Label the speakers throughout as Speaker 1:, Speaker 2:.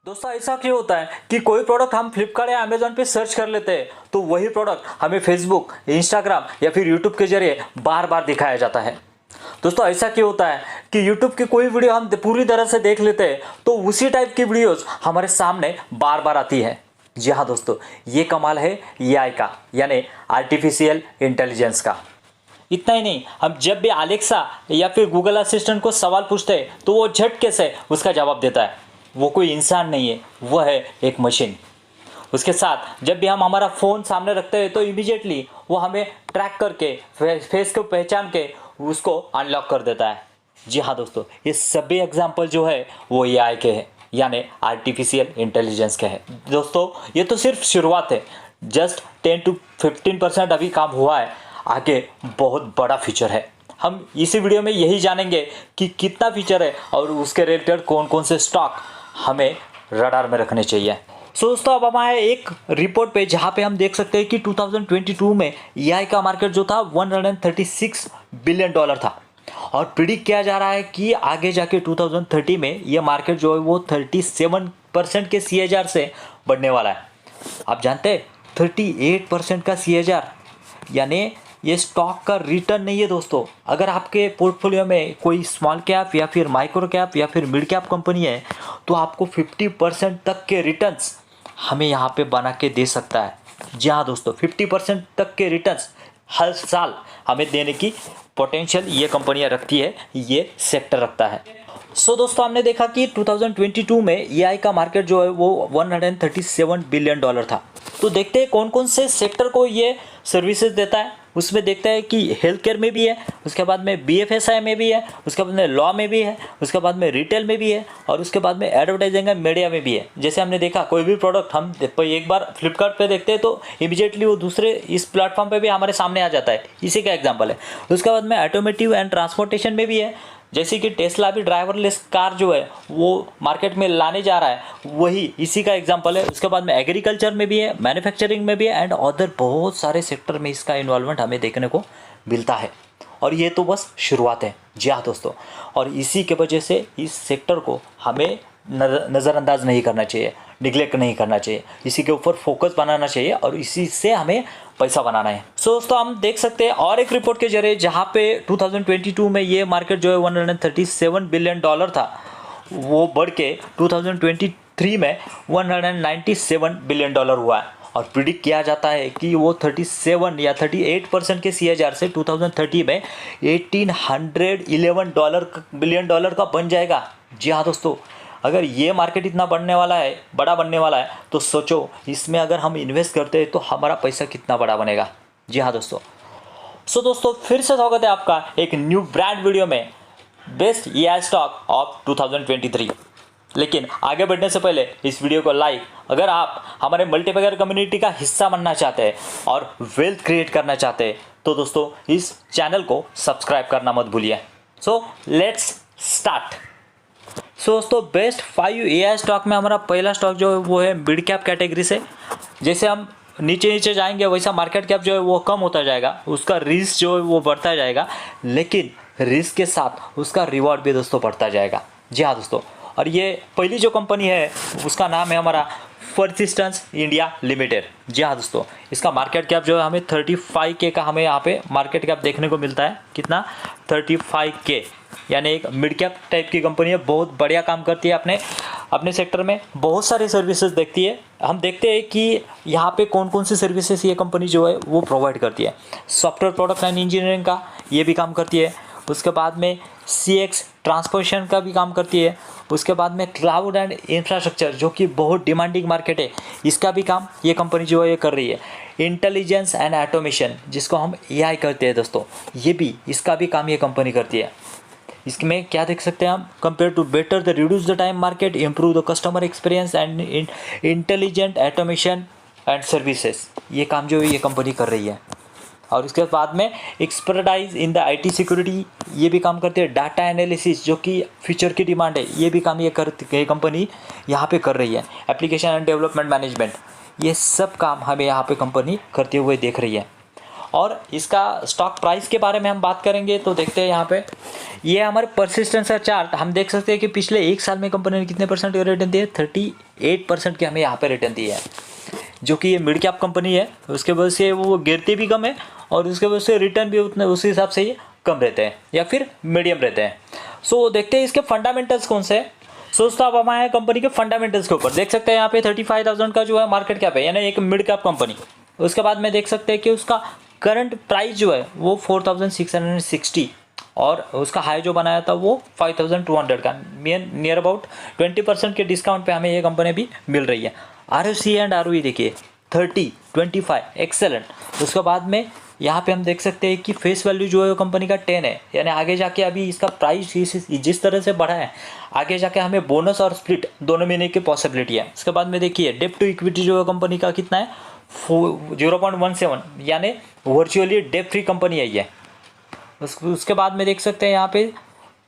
Speaker 1: दोस्तों ऐसा क्यों होता है कि कोई प्रोडक्ट हम फ्लिपकार्ट या अमेजोन पे सर्च कर लेते हैं तो वही प्रोडक्ट हमें फेसबुक, इंस्टाग्राम या फिर यूट्यूब के जरिए बार बार दिखाया जाता है। दोस्तों ऐसा क्यों होता है कि यूट्यूब की कोई वीडियो हम पूरी तरह से देख लेते हैं तो उसी टाइप की वीडियोस हमारे सामने बार बार आती है। जी हाँ दोस्तों, ये कमाल है एआई का, यानी आर्टिफिशियल इंटेलिजेंस का। इतना ही नहीं, हम जब भी अलेक्सा या फिर गूगल असिस्टेंट को सवाल पूछते हैं तो वो झटके से उसका जवाब देता है। वो कोई इंसान नहीं है, वह है एक मशीन। उसके साथ जब भी हम हमारा फ़ोन सामने रखते हैं तो इमीडिएटली वो हमें ट्रैक करके फेस को पहचान के उसको अनलॉक कर देता है। जी हाँ दोस्तों, ये सभी एग्जाम्पल जो है वो एआई के हैं, यानी आर्टिफिशियल इंटेलिजेंस के हैं। दोस्तों ये तो सिर्फ शुरुआत है, जस्ट 10 to 15% अभी काम हुआ है, आगे बहुत बड़ा फ्यूचर है। हम इसी वीडियो में यही जानेंगे कि कितना फीचर है और उसके रिलेटेड कौन कौन से स्टॉक हमें रडार में रखने चाहिए। सो दोस्तों अब हम आए एक रिपोर्ट पे जहाँ पे हम देख सकते हैं कि 2022 में एआई का मार्केट जो था $136 बिलियन था और प्रिडिक्ट किया जा रहा है कि आगे जाके 2030 में ये मार्केट जो है वो 37% के CAGR से बढ़ने वाला है। आप जानते हैं 38% का CAGR, यानी ये स्टॉक का रिटर्न नहीं है दोस्तों। अगर आपके पोर्टफोलियो में कोई स्मॉल कैप या फिर माइक्रो कैप या फिर मिड कैप कंपनी है तो आपको 50% तक के रिटर्न्स हमें यहाँ पे बना के दे सकता है। जी हाँ दोस्तों, 50% तक के रिटर्न्स हर साल हमें देने की पोटेंशियल ये कंपनियाँ रखती है, ये सेक्टर रखता है। सो दोस्तों हमने देखा कि 2022 में एआई का मार्केट जो है वो $137 बिलियन था। तो देखते हैं कौन कौन से सेक्टर को ये सर्विसेज देता है। उसमें देखते हैं कि हेल्थ केयर में भी है, उसके बाद में BFSI में भी है, उसके बाद में लॉ में भी है, उसके बाद में रिटेल में भी है और उसके बाद में एडवर्टाइजिंग एंड मीडिया में भी है। जैसे हमने देखा कोई भी प्रोडक्ट हम एक बार फ्लिपकार्ट पे देखते हैं तो इमीडिएटली वो दूसरे इस प्लेटफॉर्म पे भी हमारे सामने आ जाता है, इसी का एग्जाम्पल है। उसके बाद में ऑटोमेटिव एंड ट्रांसपोर्टेशन में भी है, जैसे कि टेस्ला भी ड्राइवरलेस कार जो है वो मार्केट में लाने जा रहा है, वही इसी का एग्जांपल है। उसके बाद में एग्रीकल्चर में भी है, मैन्युफैक्चरिंग में भी है एंड अदर बहुत सारे सेक्टर में इसका इन्वॉल्वमेंट हमें देखने को मिलता है। और ये तो बस शुरुआत है। जी हाँ दोस्तों, और इसी के वजह से इस सेक्टर को हमें नज़रअंदाज नहीं करना चाहिए, निगलेक्ट नहीं करना चाहिए, इसी के ऊपर फोकस बनाना चाहिए और इसी से हमें पैसा बनाना है। सो दोस्तों हम देख सकते हैं और एक रिपोर्ट के जरिए जहाँ पे 2022 में ये मार्केट जो है $137 बिलियन था, वो बढ़ के 2023 में $197 बिलियन हुआ है और प्रिडिक्ट किया जाता है कि वो 37 या 38% के CAGR से 2030 में $1,811 बिलियन का बन जाएगा। जी हाँ दोस्तों, अगर ये मार्केट इतना बढ़ने वाला है, बड़ा बनने वाला है, तो सोचो इसमें अगर हम इन्वेस्ट करते हैं तो हमारा पैसा कितना बड़ा बनेगा। जी हाँ दोस्तों। सो दोस्तों फिर से स्वागत है आपका एक न्यू ब्रांड वीडियो में, बेस्ट एआई स्टॉक ऑफ 2023। लेकिन आगे बढ़ने से पहले इस वीडियो को लाइक, अगर आप हमारे मल्टीबैगर कम्युनिटी का हिस्सा बनना चाहते हैं और वेल्थ क्रिएट करना चाहते हैं तो दोस्तों इस चैनल को सब्सक्राइब करना मत भूलिए। So let's start. सो दोस्तों बेस्ट 5 एआई स्टॉक में हमारा पहला स्टॉक जो है वो है मिड कैप कैटेगरी से। जैसे हम नीचे नीचे जाएंगे वैसा मार्केट कैप जो है वो कम होता जाएगा, उसका रिस्क जो है वो बढ़ता जाएगा, लेकिन रिस्क के साथ उसका रिवॉर्ड भी दोस्तों बढ़ता जाएगा। जी हाँ दोस्तों, और ये पहली जो कंपनी है उसका नाम है हमारा परसिस्टेंस इंडिया लिमिटेड। जी हाँ दोस्तों, इसका मार्केट कैप जो है हमें 35K का हमें यहाँ पे मार्केट कैप देखने को मिलता है। कितना? 35K, यानी एक मिड कैप टाइप की कंपनी है, बहुत बढ़िया काम करती है अपने सेक्टर में, बहुत सारी सर्विसेज देखती है। हम देखते हैं कि यहाँ पे कौन कौन सी सर्विसेज ये कंपनी जो है वो प्रोवाइड करती है। सॉफ्टवेयर प्रोडक्ट एंड इंजीनियरिंग का ये भी काम करती है, उसके बाद में CX ट्रांसपोर्टेशन का भी काम करती है, उसके बाद में क्लाउड एंड इंफ्रास्ट्रक्चर जो कि बहुत डिमांडिंग मार्केट है, इसका भी काम ये कंपनी जो है ये कर रही है। इंटेलिजेंस एंड ऑटोमेशन जिसको हम AI करते हैं दोस्तों, ये भी इसका भी काम ये कंपनी करती है। इसमें क्या देख सकते हैं हम, compare to better the reduce the time market, improve the customer experience and intelligent automation and services, ये काम जो है ये कंपनी कर रही है। और उसके बाद में expertise in the IT security, ये भी काम करती है। डाटा एनालिसिस जो कि फ्यूचर की डिमांड है, ये भी काम ये कंपनी यहाँ पे कर रही है। एप्लीकेशन एंड डेवलपमेंट मैनेजमेंट, ये सब काम हमें यहाँ पे कंपनी करते हुए देख रही है। और इसका स्टॉक प्राइस के बारे में हम बात करेंगे तो देखते हैं यहाँ पे ये हमारे परसिस्टेंस का चार्ट हम देख सकते हैं कि पिछले 1 साल में कंपनी ने कितने परसेंट रिटर्न दिए, 38% के हमें यहाँ पे रिटर्न दिए है, जो कि ये मिड कैप कंपनी है। उसके वजह से वो गिरती भी कम है और उसके वजह से रिटर्न भी उतने उस हिसाब से ये कम रहते हैं या फिर मीडियम रहते हैं। सो देखते हैं इसके फंडामेंटल्स कौन से हैं। सो दोस्तों अब हम आए कंपनी के फंडामेंटल्स के ऊपर। देख सकते हैं यहाँ पे 35,000 का जो है मार्केट कैप है, यानी एक मिड कैप कंपनी। उसके बाद में देख सकते हैं कि उसका करंट प्राइस जो है वो 4,660 और उसका हाई जो बनाया था वो 5,200 का, नियर अबाउट 20% के डिस्काउंट पे हमें ये कंपनी भी मिल रही है। ROC एंड ROE देखिए 30, 25 एक्सेलेंट। उसके बाद में यहाँ पे हम देख सकते हैं कि फेस वैल्यू जो है वो कंपनी का 10 है, यानी आगे जाके अभी इसका प्राइस जिस तरह से बढ़ा है आगे जाके हमें बोनस और स्प्लिट दोनों मिलने की पॉसिबिलिटी है। उसके बाद में देखिए डेब्ट टू इक्विटी जो है कंपनी का कितना है 0.17, यानी वर्चुअली डेब्ट फ्री कंपनी है ये। उसके बाद में देख सकते हैं यहाँ पे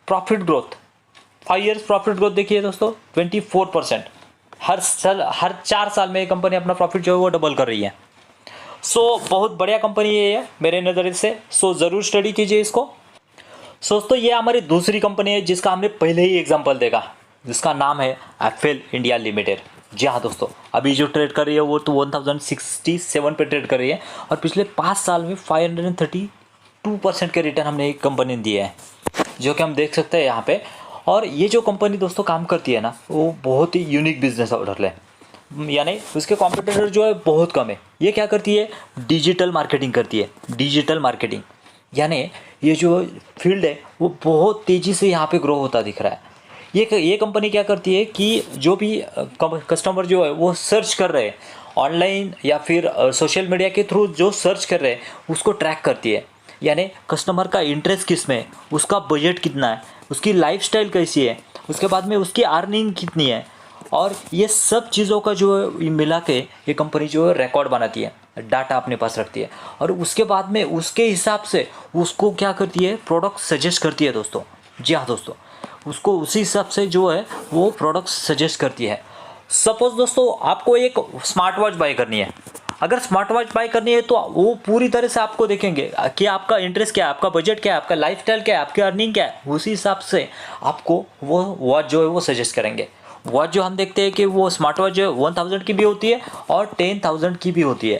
Speaker 1: profit growth 5 years profit growth देखिए दोस्तों 24%। हर 4 साल में ये कंपनी अपना प्रॉफिट जो है वो डबल कर रही है। सो बहुत बढ़िया कंपनी है ये मेरे नज़र से। सो ज़रूर स्टडी कीजिए इसको। दोस्तों ये हमारी दूसरी कंपनी है जिसका हमने पहले ही एग्जांपल देखा, जिसका नाम है एफएल इंडिया लिमिटेड। जी हाँ दोस्तों, अभी जो ट्रेड कर रही है वो तो 1067 पे ट्रेड कर रही है और पिछले 5 साल में 532% के रिटर्न हमने एक कंपनी ने दिए हैं, जो कि हम देख सकते हैं यहाँ पे। और ये जो कंपनी दोस्तों काम करती है ना वो बहुत ही यूनिक बिजनेस मॉडल है, यानी उसके कॉम्पिटिटर जो है बहुत कम है। ये क्या करती है, डिजिटल मार्केटिंग करती है। डिजिटल मार्केटिंग यानी ये जो फील्ड है वो बहुत तेज़ी से यहाँ पे ग्रो होता दिख रहा है। ये कंपनी क्या करती है कि जो भी कस्टमर जो है वो सर्च कर रहे हैं ऑनलाइन या फिर सोशल मीडिया के थ्रू जो सर्च कर रहे हैं उसको ट्रैक करती है, यानी कस्टमर का इंटरेस्ट किस में, उसका बजट कितना है, उसकी लाइफस्टाइल कैसी है, उसके बाद में उसकी अर्निंग कितनी है, और ये सब चीज़ों का जो है मिला के ये कंपनी जो है रिकॉर्ड बनाती है, डाटा अपने पास रखती है और उसके बाद में उसके हिसाब से उसको क्या करती है, प्रोडक्ट सजेस्ट करती है दोस्तों। जी हाँ दोस्तों, उसको उसी हिसाब से जो है वो प्रोडक्ट सजेस्ट करती है। सपोज दोस्तों आपको एक स्मार्ट वॉच बाय करनी है, अगर स्मार्ट वॉच बाय करनी है तो वो पूरी तरह से आपको देखेंगे कि आपका इंटरेस्ट क्या है, आपका बजट क्या है, आपका लाइफस्टाइल क्या है, आपकी अर्निंग क्या है, उसी हिसाब से आपको वो वॉच जो है वो सजेस्ट करेंगे। वॉच जो हम देखते हैं कि वो स्मार्ट वॉच जो है 1000 की भी होती है और 10,000 की भी होती है,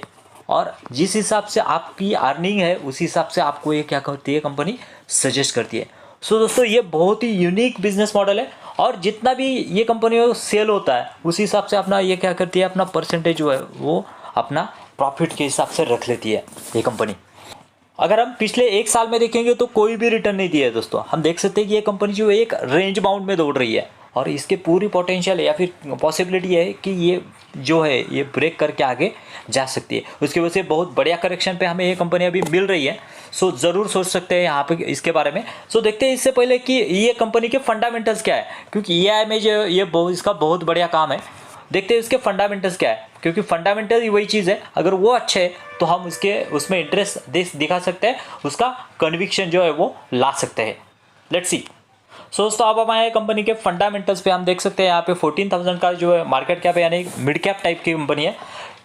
Speaker 1: और जिस हिसाब से आपकी अर्निंग है उसी हिसाब से आपको ये क्या करती है, कंपनी सजेस्ट करती है। सो दोस्तों ये बहुत ही यूनिक बिजनेस मॉडल है और जितना भी ये कंपनी में सेल होता है उसी हिसाब से अपना ये क्या करती है, अपना परसेंटेज जो है वो अपना प्रॉफिट के हिसाब से रख लेती है ये कंपनी। अगर हम पिछले 1 साल में देखेंगे तो कोई भी रिटर्न नहीं दिया है दोस्तों। हम देख सकते हैं कि ये कंपनी जो एक रेंज बाउंड में दौड़ रही है और इसके पूरी पोटेंशियल या फिर पॉसिबिलिटी है कि ये जो है ये ब्रेक करके आगे जा सकती है। उसकी वजह से बहुत बढ़िया करेक्शन पे हमें ये कंपनी अभी मिल रही है। सो ज़रूर सोच सकते हैं यहाँ पे इसके बारे में। सो देखते हैं इससे पहले कि ये कंपनी के फंडामेंटल्स क्या है, क्योंकि AI में जो ये इसका बहुत बढ़िया काम है। देखते हैं इसके फंडामेंटल्स क्या है, क्योंकि फंडामेंटल ही वही चीज़ है, अगर वो अच्छे है तो हम उसमें इंटरेस्ट दिखा सकते हैं, उसका कन्विक्शन जो है वो ला सकते हैं। Let's see. सो दोस्तों अब हमारे कंपनी के फंडामेंटल्स पे हम देख सकते हैं यहाँ पे 14,000 का जो है मार्केट कैप है, यानी मिड कैप टाइप की कंपनी है।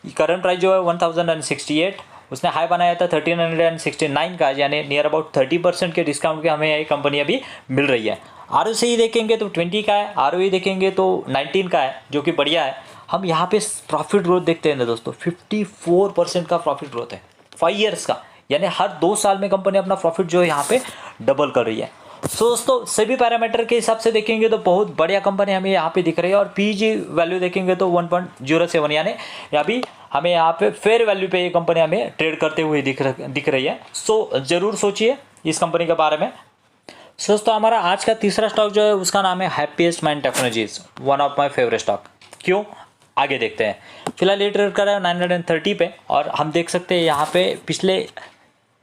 Speaker 1: करंट प्राइस जो है 1068, उसने हाई बनाया था 1369 का, यानी नियर अबाउट 30% के डिस्काउंट के हमें ये कंपनी अभी मिल रही है। ROC देखेंगे तो 20 का है, ROE देखेंगे तो 19 का है, जो कि बढ़िया है। हम यहाँ पे प्रॉफिट ग्रोथ देखते हैं ना दोस्तों, 54% का प्रॉफिट ग्रोथ है 5 ईयर्स का, यानी हर 2 साल में कंपनी अपना प्रॉफिट जो है यहाँ पे डबल कर रही है। सो दोस्तों सभी पैरामीटर के हिसाब से देखेंगे तो बहुत बढ़िया कंपनी हमें यहाँ पे दिख रही है, और PEG वैल्यू देखेंगे तो 1.07, यानी अभी हमें यहाँ पे फेयर वैल्यू पे ये कंपनी हमें ट्रेड करते हुए दिख रही है। सो ज़रूर सोचिए इस कंपनी के बारे में। सो दोस्तों हमारा आज का तीसरा स्टॉक जो है उसका नाम है happiest mind technologies, one of my favourite stock. क्यों, आगे देखते हैं। फिलहाल ये ट्रेड कर रहा है 930 पे, और हम देख सकते हैं यहाँ पे पिछले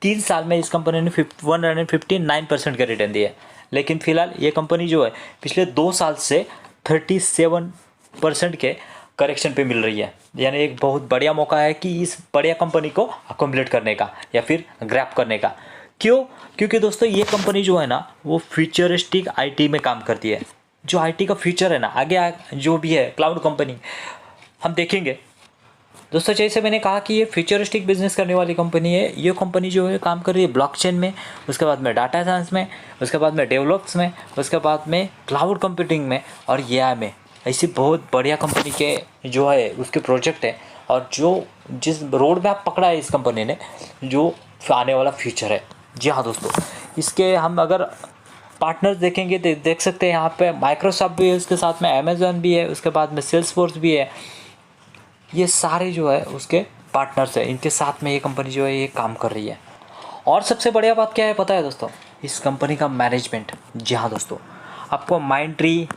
Speaker 1: 3 साल में इस कंपनी ने 159% का रिटर्न दिया है। लेकिन फिलहाल ये कंपनी जो है पिछले 2 साल से 37% के करेक्शन पे मिल रही है, यानी एक बहुत बढ़िया मौका है कि इस बढ़िया कंपनी को अकोमोडेट करने का या फिर ग्रैब करने का। क्यों, क्योंकि दोस्तों ये कंपनी जो है ना वो फ्यूचरिस्टिक IT में काम करती है। जो IT का फ्यूचर है ना, आगे जो भी है क्लाउड कंपनी हम देखेंगे दोस्तों जैसे मैंने कहा कि ये फ्यूचरिस्टिक बिजनेस करने वाली कंपनी है। ये कंपनी जो है काम कर रही है ब्लॉकचेन में, उसके बाद में डाटा साइंस में, उसके बाद में डेवलप्स में, उसके बाद में क्लाउड कंप्यूटिंग में और एआई में। ऐसी बहुत बढ़िया कंपनी के जो है उसके प्रोजेक्ट है और जो जिस रोड मैप पकड़ा है इस कंपनी ने, जो आने वाला फ्यूचर है। जी हाँ दोस्तों, इसके हम अगर पार्टनर्स देखेंगे तो देख सकते हैं यहाँ पे माइक्रोसॉफ्ट भी है, उसके साथ में अमेज़न भी है, उसके बाद में सेल्सफोर्स भी है। ये सारे जो है उसके पार्टनर्स है, इनके साथ में ये कंपनी जो है ये काम कर रही है। और सबसे बढ़िया बात क्या है पता है दोस्तों, इस कंपनी का मैनेजमेंट। जी हाँ दोस्तों, आपको माइंडट्री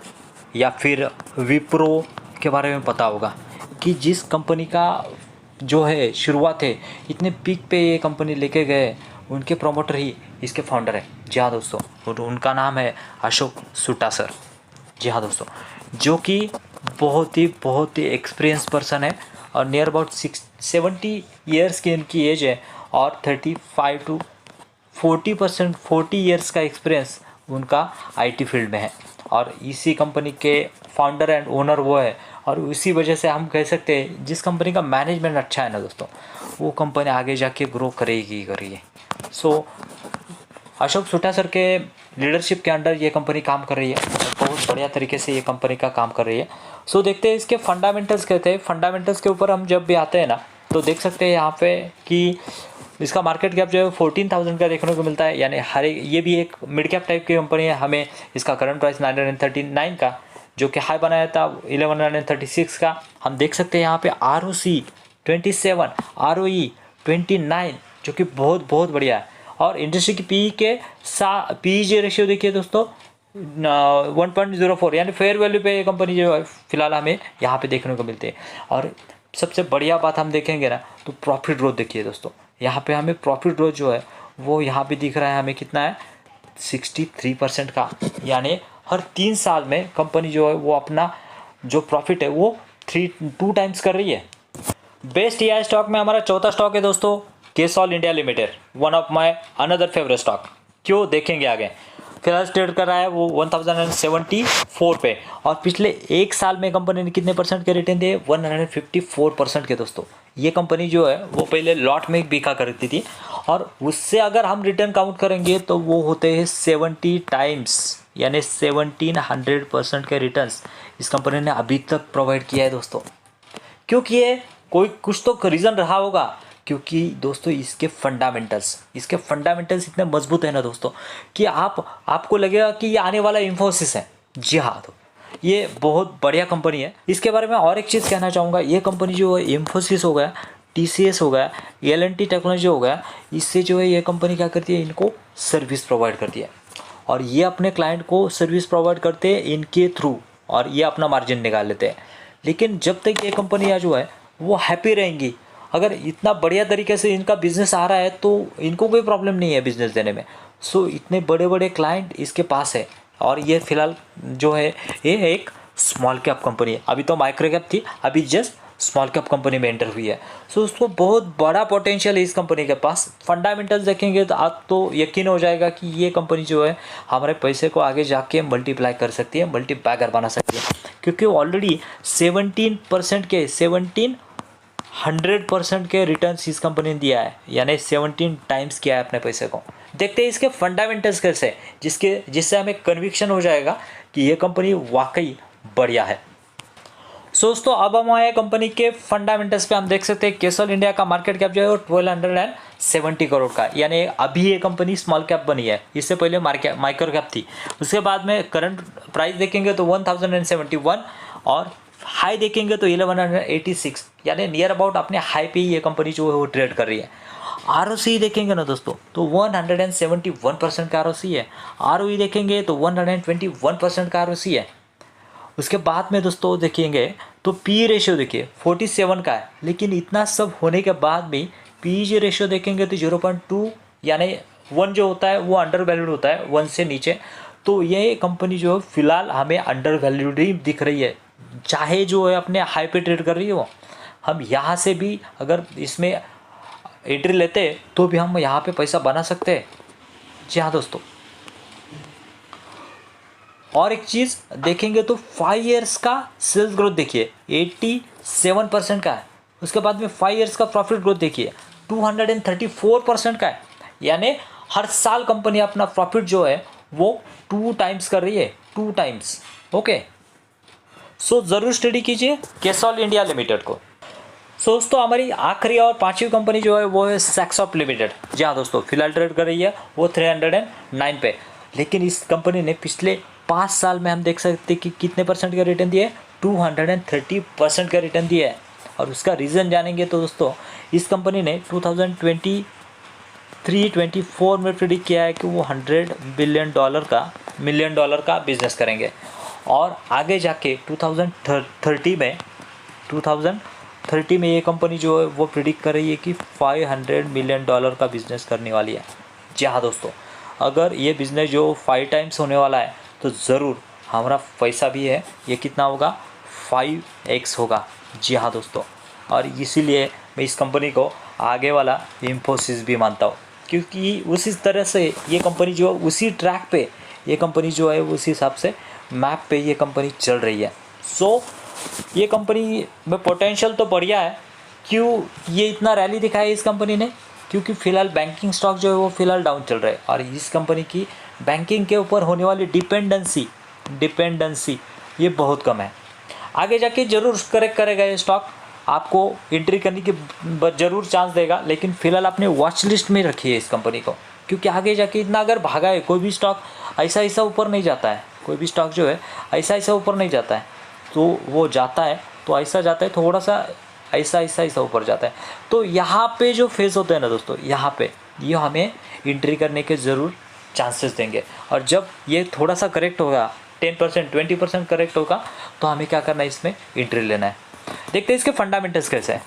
Speaker 1: या फिर विप्रो के बारे में पता होगा कि जिस कंपनी का जो है शुरुआत है, इतने पीक पे ये कंपनी लेके गए, उनके प्रमोटर ही इसके फाउंडर है। जी हाँ दोस्तों, और उनका नाम है अशोक सुटा सर। जी हाँ दोस्तों, जो कि बहुत ही एक्सपीरियंस पर्सन है और नियर अबाउट 70 ईयर्स की इनकी एज है और 35 टू 40 ईयर्स का एक्सपीरियंस उनका आईटी फील्ड में है। और इसी कंपनी के फाउंडर एंड ओनर वो है और इसी वजह से हम कह सकते हैं जिस कंपनी का मैनेजमेंट अच्छा है ना दोस्तों, वो कंपनी आगे जाके ग्रो करेगी। सो अशोक सुटा सर के लीडरशिप के अंडर ये कंपनी काम कर रही है, बहुत बढ़िया तरीके से ये कंपनी का काम कर रही है। सो देखते हैं इसके फंडामेंटल्स कहते हैं। फंडामेंटल्स के ऊपर हम जब भी आते हैं ना, तो देख सकते हैं यहाँ पे कि इसका मार्केट कैप जो है 14,000 का देखने को मिलता है, यानी हर एक, ये भी एक मिड कैप टाइप की कंपनी है। हमें इसका करंट प्राइस 939 का, जो कि हाई बनाया था 1136 का। हम देख सकते हैं यहाँ पे ROC 27, ROE 29, जो कि बहुत बढ़िया है। और इंडस्ट्री की PE रेशियो देखिए दोस्तों 1.04, यानी फेयर वैल्यू पे ये कंपनी जो है फिलहाल हमें यहाँ पे देखने को मिलती है। और सबसे बढ़िया बात हम देखेंगे ना, तो प्रॉफिट ग्रोथ देखिए दोस्तों, यहाँ पे हमें प्रॉफिट ग्रोथ जो है वो यहाँ पे दिख रहा है हमें कितना है 63% का, यानी हर 3 साल में कंपनी जो है वो अपना जो प्रॉफिट है वो 2 टाइम्स कर रही है। बेस्ट EI स्टॉक में हमारा चौथा स्टॉक है दोस्तों केसॉल India limited, one of my another favourite stock. क्यों, देखेंगे आगे। फिलहाल ट्रेड कर रहा है वो 1074 पे, और पिछले 1 साल में कंपनी ने कितने परसेंट के रिटर्न दिए, 154% के दोस्तों। ये कंपनी जो है वो पहले लॉट में बिका करती थी और उससे अगर हम रिटर्न काउंट करेंगे तो वो होते हैं 70 टाइम्स, यानी 1700% के रिटर्न्स इस कंपनी ने अभी तक प्रोवाइड किया है दोस्तों। क्यों किए, कोई कुछ तो रीज़न रहा होगा, क्योंकि दोस्तों इसके फंडामेंटल्स इतने मजबूत है ना दोस्तों कि आपको लगेगा कि ये आने वाला इन्फोसिस है। जी हाँ, तो ये बहुत बढ़िया कंपनी है। इसके बारे में और एक चीज़ कहना चाहूँगा, ये कंपनी जो है इन्फोसिस हो गया, TCS हो गया, L&T टेक्नोलॉजी हो गया, इससे जो है ये कंपनी क्या करती है, इनको सर्विस प्रोवाइड करती है और ये अपने क्लाइंट को सर्विस प्रोवाइड करते हैं इनके थ्रू और ये अपना मार्जिन निकाल लेते हैं। लेकिन जब तक ये कंपनियाँ जो है वो हैप्पी रहेंगी, अगर इतना बढ़िया तरीके से इनका बिजनेस आ रहा है तो इनको कोई प्रॉब्लम नहीं है बिजनेस देने में। सो इतने बड़े क्लाइंट इसके पास है और ये फिलहाल जो है ये एक स्मॉल कैप कंपनी है। अभी तो माइक्रो कैप थी, अभी जस्ट स्मॉल कैप कंपनी में एंटर हुई है। सो उसको बहुत बड़ा पोटेंशियल है इस कंपनी के पास। फंडामेंटल्स देखेंगे तो आप तो यकीन हो जाएगा कि ये कंपनी जो है हमारे पैसे को आगे जाके मल्टीप्लाई कर सकती है, मल्टीपैगर बना सकती है, क्योंकि ऑलरेडी 100% के रिटर्न्स इस कंपनी ने दिया है, यानी 17 टाइम्स किया है अपने पैसे को। देखते हैं इसके फंडामेंटल्स कैसे, जिससे हमें कन्विक्शन हो जाएगा कि ये कंपनी वाकई बढ़िया है। सो दोस्तों अब हम आए कंपनी के फंडामेंटल्स पे। हम देख सकते हैं केसॉल इंडिया का मार्केट कैप जो है 1270 करोड़ का, यानी अभी ये कंपनी स्मॉल कैप बनी है, इससे पहले माइक्रो कैप थी। उसके बाद में करंट प्राइस देखेंगे तो 1071 और हाई देखेंगे तो 1186, यानी नियर अबाउट अपने हाई पे ही ये कंपनी जो है वो ट्रेड कर रही है। ROC देखेंगे ना दोस्तों तो 171% का ROC है। ROE देखेंगे तो 121% का ROC है। उसके बाद में दोस्तों देखेंगे तो PE रेशियो देखिए 47 का है, लेकिन इतना सब होने के बाद भी PE रेशियो देखेंगे तो 0.2, यानी 1 जो होता है वो अंडर वैल्यूड होता है 1 से नीचे। तो ये कंपनी जो है फिलहाल हमें अंडर वैल्यूड ही दिख रही है, चाहे जो है अपने हाई पे ट्रेड कर रही हो। हम यहाँ से भी अगर इसमें एंट्री लेते तो भी हम यहाँ पे पैसा बना सकते हैं। जी हाँ दोस्तों, और एक चीज़ देखेंगे तो 5 इयर्स का सेल्स ग्रोथ देखिए 87% का है, उसके बाद में 5 ईयर्स का प्रॉफिट ग्रोथ देखिए 234% का है, यानी हर साल कंपनी अपना प्रॉफिट जो है वो 2 टाइम्स कर रही है, 2 टाइम्स। ओके, सो ज़रूर स्टडी कीजिए केसॉल इंडिया लिमिटेड को। सो दोस्तों हमारी आखिरी और 5वीं कंपनी जो है वो है सेक्सॉफ्ट लिमिटेड। जी हाँ दोस्तों, फिलहाल ट्रेड कर रही है वो 309 पे, लेकिन इस कंपनी ने पिछले 5 साल में हम देख सकते हैं कि कितने परसेंट का रिटर्न दिया है, 230% का रिटर्न दिया है। और उसका रीज़न जानेंगे तो दोस्तों इस कंपनी ने 2023-24 में प्रेडिक्ट किया है कि वो $100 मिलियन डॉलर का बिजनेस करेंगे, और आगे जाके 2030 में ये कंपनी जो है वो प्रेडिक्ट कर रही है कि $500 मिलियन का बिज़नेस करने वाली है। जी हाँ दोस्तों, अगर ये बिज़नेस जो 5 टाइम्स होने वाला है तो ज़रूर हमारा पैसा भी है ये कितना होगा, 5x होगा। जी हाँ दोस्तों, और इसीलिए मैं इस कंपनी को आगे वाला इन्फोसिस भी मानता हूँ, क्योंकि उसी तरह से ये कंपनी जो उसी ट्रैक पे ये कंपनी जो है उसी हिसाब से मैप पे ये कंपनी चल रही है। सो ये कंपनी में पोटेंशियल तो बढ़िया है। क्यों ये इतना रैली दिखाया है इस कंपनी ने, क्योंकि फ़िलहाल बैंकिंग स्टॉक जो है वो फ़िलहाल डाउन चल रहा है, और इस कंपनी की बैंकिंग के ऊपर होने वाली डिपेंडेंसी ये बहुत कम है। आगे जाके ज़रूर करेक्ट करेगा ये स्टॉक, आपको एंट्री करने की ज़रूर चांस देगा, लेकिन फ़िलहाल अपने वॉच लिस्ट में रखिए इस कंपनी को, क्योंकि आगे जाके इतना अगर भागा है, कोई भी स्टॉक ऐसा ऊपर नहीं जाता है, कोई भी स्टॉक जो है ऐसा ऊपर नहीं जाता है, तो वो जाता है तो ऐसा जाता है, थोड़ा सा ऐसा ऊपर जाता है। तो यहाँ पे जो फेज़ होते हैं ना दोस्तों, यहाँ पे ये हमें एंट्री करने के ज़रूर चांसेस देंगे, और जब ये थोड़ा सा करेक्ट होगा 10% 20% करेक्ट होगा तो हमें क्या करना है, इसमें एंट्री लेना है। देखते हैं इसके फंडामेंटल्स कैसे हैं।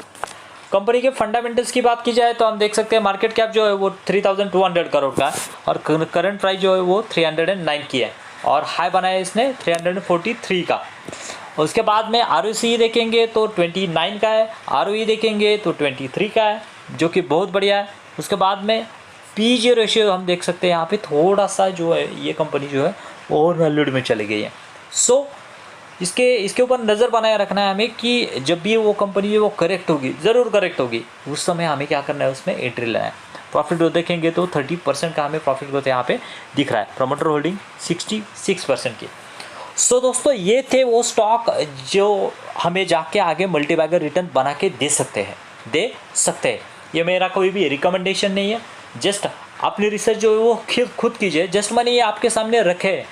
Speaker 1: कंपनी के फंडामेंटल्स की बात की जाए तो हम देख सकते हैं मार्केट कैप जो है वो 3200 करोड़ का है, और करंट प्राइस जो है वो 309 की है, और हाई बनाया इसने 343 का। उसके बाद में ROCE देखेंगे तो 29 का है, ROE देखेंगे तो 23 का है, जो कि बहुत बढ़िया है। उसके बाद में PE रेशियो हम देख सकते हैं यहाँ पे थोड़ा सा जो है ये कंपनी जो है ओवर वैल्यूड में चली गई है। सो इसके ऊपर नज़र बनाए रखना है हमें कि जब भी वो कंपनी है वो करेक्ट होगी, ज़रूर करेक्ट होगी, उस समय हमें क्या करना है, उसमें एंट्री लेना है। प्रॉफिट ग्रोथ देखेंगे तो 30% का हमें प्रॉफिट ग्रोथ यहाँ पे दिख रहा है, प्रमोटर होल्डिंग 66% की। सो दोस्तों ये थे वो स्टॉक जो हमें जाके आगे मल्टीबैगर रिटर्न बना के दे सकते हैं। ये मेरा कोई भी रिकमेंडेशन नहीं है, जस्ट अपनी रिसर्च जो है वो खुद कीजिए। जस्ट मैंने ये आपके सामने रखे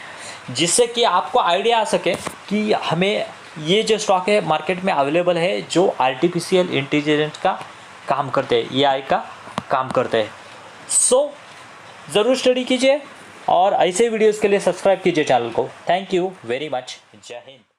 Speaker 1: जिससे कि आपको आइडिया आ सके कि हमें ये जो स्टॉक है मार्केट में अवेलेबल है जो आर्टिफिशियल इंटेलिजेंस का काम करते हैं, AI का काम करते हैं। सो ज़रूर स्टडी कीजिए और ऐसे वीडियोज़ के लिए सब्सक्राइब कीजिए चैनल को। Thank you very much. जय हिंद।